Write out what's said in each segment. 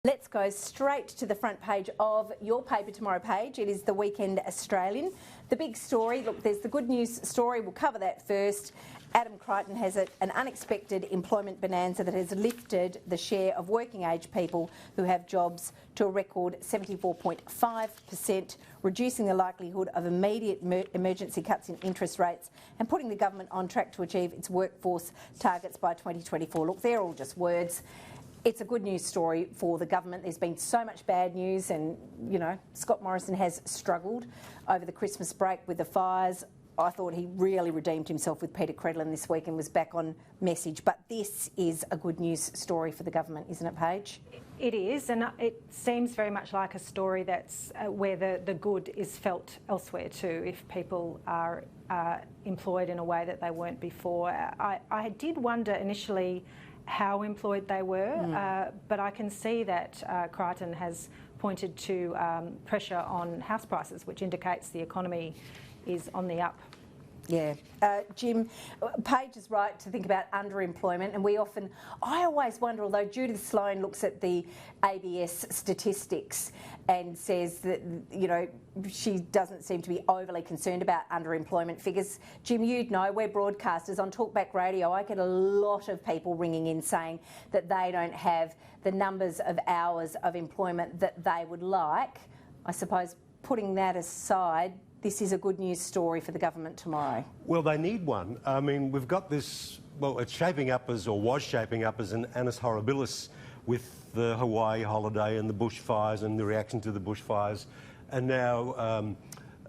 Let's go straight to the front page of your paper tomorrow page. It is the Weekend Australian. The big story, look, there's the good news story. We'll cover that first. Adam Crichton has an unexpected employment bonanza that has lifted the share of working age people who have jobs to a record 74.5%, reducing the likelihood of immediate emergency cuts in interest rates and putting the government on track to achieve its workforce targets by 2024. Look, they're all just words. It's a good news story for the government. There's been so much bad news and, you know, Scott Morrison has struggled over the Christmas break with the fires. I thought he really redeemed himself with Peter Credlin this week and was back on message. But this is a good news story for the government, isn't it, Paige? It is, and it seems very much like a story that's where the good is felt elsewhere too, if people are employed in a way that they weren't before. I did wonder initially how employed they were, but I can see that Crichton has pointed to pressure on house prices, which indicates the economy is on the up. Yeah. Jim, Paige is right to think about underemployment, and I always wonder, although Judith Sloan looks at the ABS statistics and says that, you know, she doesn't seem to be overly concerned about underemployment figures. Jim, you'd know, we're broadcasters. On Talkback Radio, I get a lot of people ringing in saying that they don't have the numbers of hours of employment that they would like. I suppose, putting that aside, this is a good news story for the government tomorrow. Well, they need one. I mean, we've got this, well, it's shaping up as, or was shaping up as, an annus horribilis with the Hawaii holiday and the bushfires and the reaction to the bushfires. And now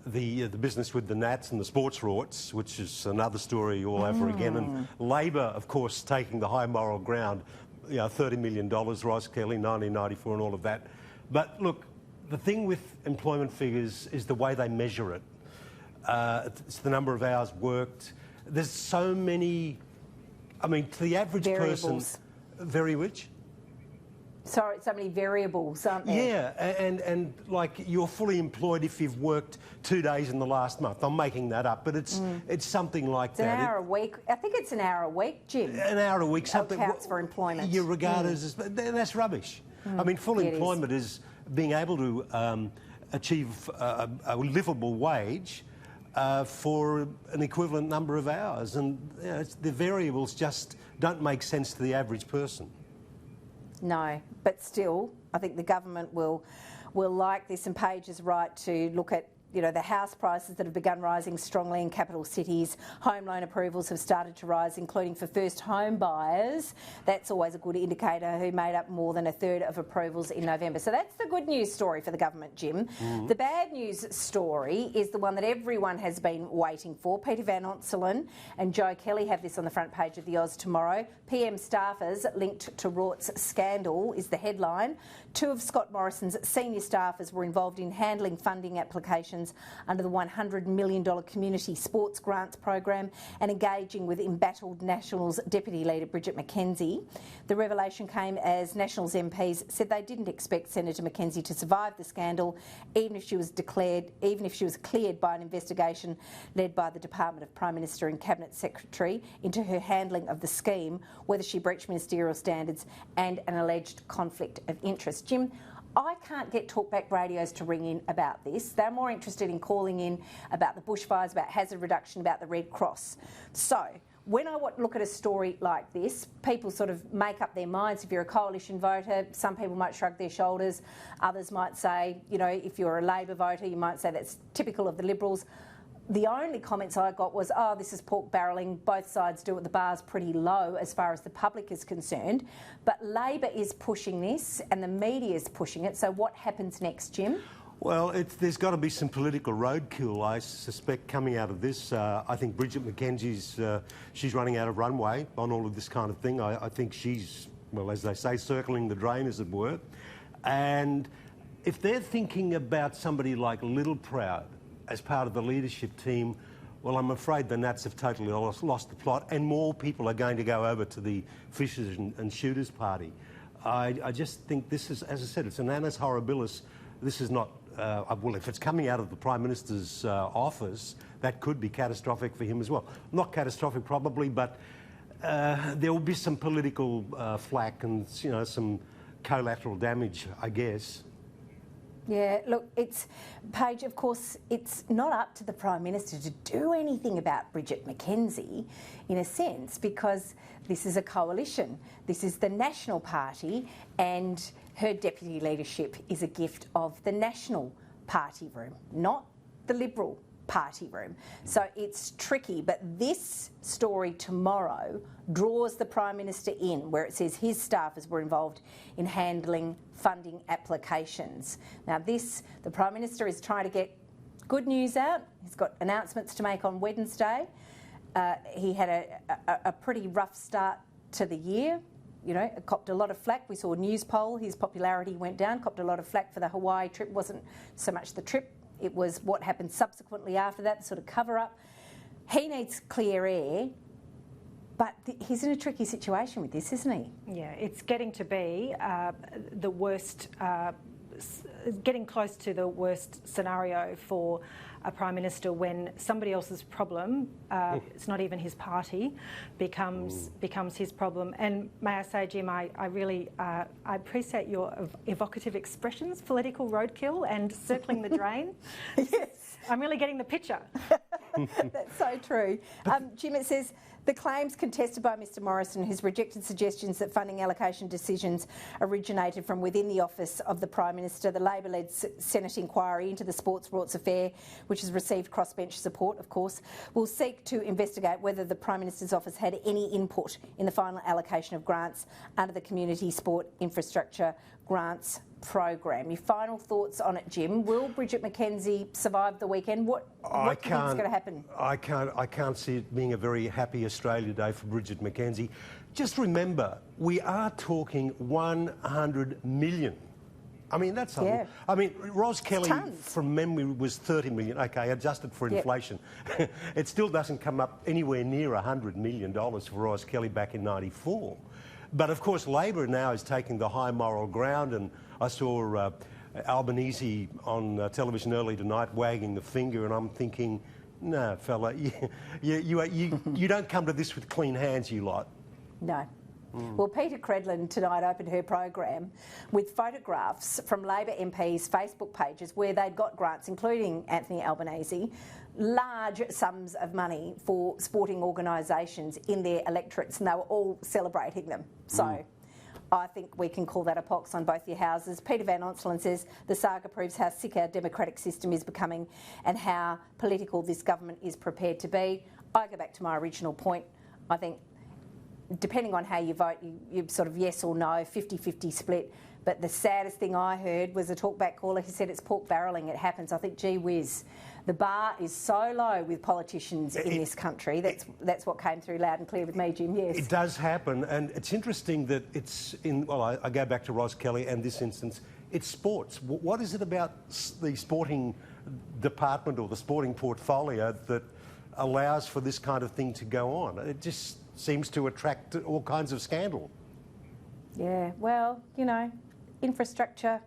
the business with the Nats and the sports rorts, which is another story all over again. And Labor, of course, taking the high moral ground, you know, $30 million, Ross Kelly, 1994 and all of that. But look, the thing with employment figures is the way they measure it. It's the number of hours worked. There's so many, I mean, to the average person... Very which? Sorry, so many variables, aren't there? Yeah, and like you're fully employed if you've worked 2 days in the last month. I'm making that up, but it's something like that. It's an hour a week. I think it's an hour a week, Jim. An hour a week. Something counts for employment. You regard as... That's rubbish. I mean, full employment is being able to achieve a livable wage for an equivalent number of hours. And you know, the variables just don't make sense to the average person. No, but still, I think the government will like this, and Paige is right to look at, you know, the house prices that have begun rising strongly in capital cities. Home loan approvals have started to rise, including for first home buyers. That's always a good indicator, who made up more than a third of approvals in November. So that's the good news story for the government, Jim. The bad news story is the one that everyone has been waiting for. Peter Van Onselen and Joe Kelly have this on the front page of the Oz tomorrow. PM staffers linked to Rort's scandal is the headline. 2 of Scott Morrison's senior staffers were involved in handling funding applications under the $100 million Community Sports Grants program and engaging with embattled Nationals Deputy Leader Bridget McKenzie. The revelation came as Nationals MPs said they didn't expect Senator McKenzie to survive the scandal, even if she was cleared by an investigation led by the Department of Prime Minister and Cabinet Secretary into her handling of the scheme, whether she breached ministerial standards and an alleged conflict of interest. Jim, I can't get Talkback radios to ring in about this. They're more interested in calling in about the bushfires, about hazard reduction, about the Red Cross. So when I look at a story like this, people sort of make up their minds. If you're a coalition voter, some people might shrug their shoulders. Others might say, you know, if you're a Labor voter, you might say that's typical of the Liberals. The only comments I got was, oh, this is pork barrelling. Both sides do it. The bar's pretty low as far as the public is concerned. But Labor is pushing this and the media is pushing it. So what happens next, Jim? Well, there's got to be some political roadkill, I suspect, coming out of this. I think Bridget McKenzie's she's running out of runway on all of this kind of thing. I think she's, well, as they say, circling the drain, as it were. And if they're thinking about somebody like Littleproud as part of the leadership team, well, I'm afraid the Nats have totally lost the plot, and more people are going to go over to the fishers and shooters party. I just think this is, as I said, it's an annus horribilis. This is not, well, if it's coming out of the Prime Minister's office, that could be catastrophic for him as well. Not catastrophic probably, but there will be some political flack and, you know, some collateral damage, I guess. Yeah, look, Paige, of course, it's not up to the Prime Minister to do anything about Bridget McKenzie, in a sense, because this is a coalition. This is the National Party, and her deputy leadership is a gift of the National Party room, not the Liberal Party room. So it's tricky, but this story tomorrow draws the Prime Minister in, where it says his staffers were involved in handling funding applications. Now the Prime Minister is trying to get good news out. He's got announcements to make on Wednesday. He had a pretty rough start to the year. You know, copped a lot of flack. We saw a news poll, his popularity went down, copped a lot of flack for the Hawaii trip. Wasn't so much the trip, it was what happened subsequently after that, the sort of cover-up. He needs clear air, but he's in a tricky situation with this, isn't he? Yeah, it's getting to be the worst, getting close to the worst scenario for a Prime Minister when somebody else's problem, it's not even his party, becomes his problem. And may I say, Jim, I really I appreciate your evocative expressions, political roadkill and circling the drain. Yes. I'm really getting the picture. That's so true. Jim, it says, the claims contested by Mr Morrison has rejected suggestions that funding allocation decisions originated from within the office of the Prime Minister. The Labor-led Senate inquiry into the Sports Broughts affair, which has received crossbench support, of course, will seek to investigate whether the Prime Minister's office had any input in the final allocation of grants under the Community Sport Infrastructure Grants program. Your final thoughts on it, Jim? Will Bridget McKenzie survive the weekend? What do you think is going to happen? I can't see it being a very happy Australia Day for Bridget McKenzie. Just remember, we are talking 100 million. I mean, that's yeah. I mean, Ros Kelly, tons. from memory, was 30 million. Okay, adjusted for inflation. Yep. It still doesn't come up anywhere near $100 million for Ros Kelly back in '94. But of course, Labor now is taking the high moral ground, and I saw Albanese on television early tonight wagging the finger, and I'm thinking, no, fella, you don't come to this with clean hands, you lot. No. Well, Peter Credlin tonight opened her program with photographs from Labor MPs' Facebook pages where they'd got grants, including Anthony Albanese, large sums of money for sporting organisations in their electorates, and they were all celebrating them. So I think we can call that a pox on both your houses. Peter Van Onselen says the saga proves how sick our democratic system is becoming and how political this government is prepared to be. I go back to my original point. I think depending on how you vote, you sort of yes or no, 50-50 split. But the saddest thing I heard was a talkback caller who said it's pork barrelling. It happens. I think, gee whiz, the bar is so low with politicians in this country. That's what came through loud and clear with me, Jim, yes. It does happen, and it's interesting that it's in, well, I go back to Ros Kelly and this instance, it's sports. What is it about the sporting department or the sporting portfolio that allows for this kind of thing to go on? It just seems to attract all kinds of scandal. Yeah, well, you know, infrastructure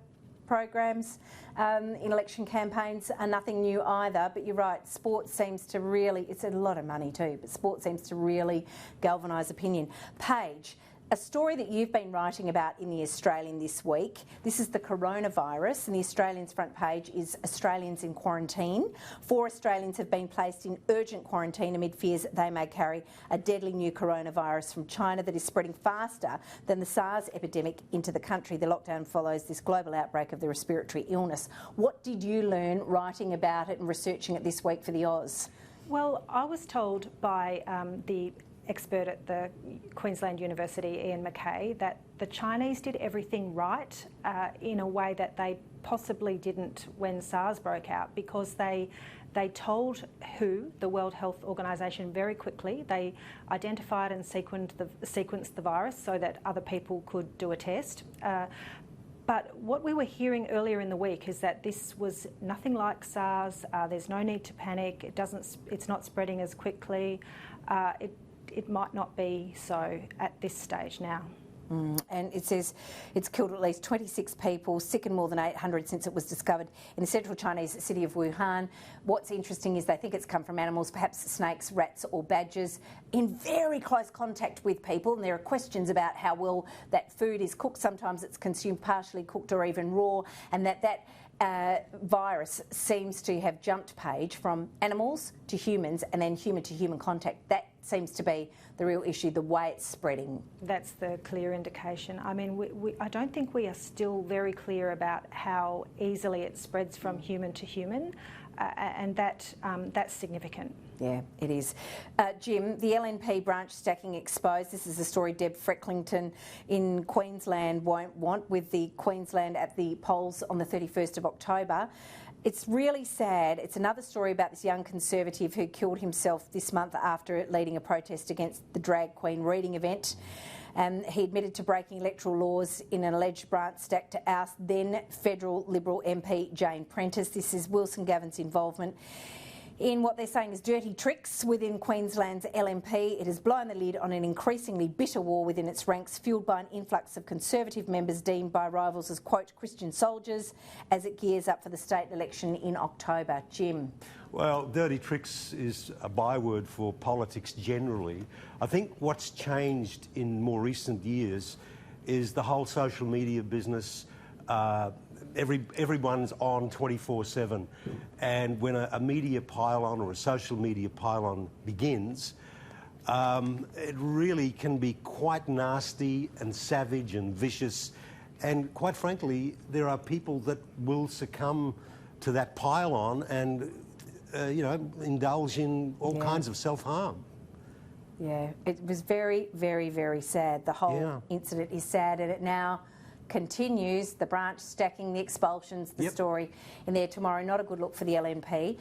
programs in election campaigns are nothing new either, but you're right, sport seems to really, it's a lot of money too, but sport seems to really galvanise opinion. Paige, a story that you've been writing about in The Australian this week. This is the coronavirus, and The Australian's front page is Australians in quarantine. 4 Australians have been placed in urgent quarantine amid fears that they may carry a deadly new coronavirus from China that is spreading faster than the SARS epidemic into the country. The lockdown follows this global outbreak of the respiratory illness. What did you learn writing about it and researching it this week for the Oz? Well, I was told by the expert at the Queensland University, Ian McKay, that the Chinese did everything right in a way that they possibly didn't when SARS broke out, because they told WHO, the World Health Organization, very quickly. They identified and sequenced the virus so that other people could do a test. But what we were hearing earlier in the week is that this was nothing like SARS. There's no need to panic. It's not spreading as quickly. It might not be so at this stage now. And it says it's killed at least 26 people, sickened more than 800 since it was discovered in the central Chinese city of Wuhan. What's interesting is they think it's come from animals, perhaps snakes, rats or badgers, in very close contact with people. And there are questions about how well that food is cooked. Sometimes it's consumed partially cooked or even raw, and that virus seems to have jumped page from animals to humans and then human to human contact. That seems to be the real issue, the way it's spreading. That's the clear indication. I mean, I don't think we are still very clear about how easily it spreads from human to human, and that's significant. Yeah, it is. Jim, the LNP branch stacking exposed. This is a story Deb Frecklington in Queensland won't want, with the Queensland at the polls on the 31st of October. It's really sad. It's another story about this young Conservative who killed himself this month after leading a protest against the drag queen reading event. He admitted to breaking electoral laws in an alleged branch stack to oust then federal Liberal MP Jane Prentice. This is Wilson Gavin's involvement in what they're saying is dirty tricks within Queensland's LNP. It has blown the lid on an increasingly bitter war within its ranks, fuelled by an influx of Conservative members deemed by rivals as, quote, Christian soldiers, as it gears up for the state election in October. Jim. Well, dirty tricks is a byword for politics generally. I think what's changed in more recent years is the whole social media business. Everyone's on 24/7, and when a media pylon or a social media pylon begins, it really can be quite nasty and savage and vicious, and quite frankly, there are people that will succumb to that pylon and indulge in all kinds of self-harm. Yeah, it was very, very, very sad. The whole incident is sad, and it now continues. The branch stacking, the expulsions, the story in there tomorrow. Not a good look for the LNP.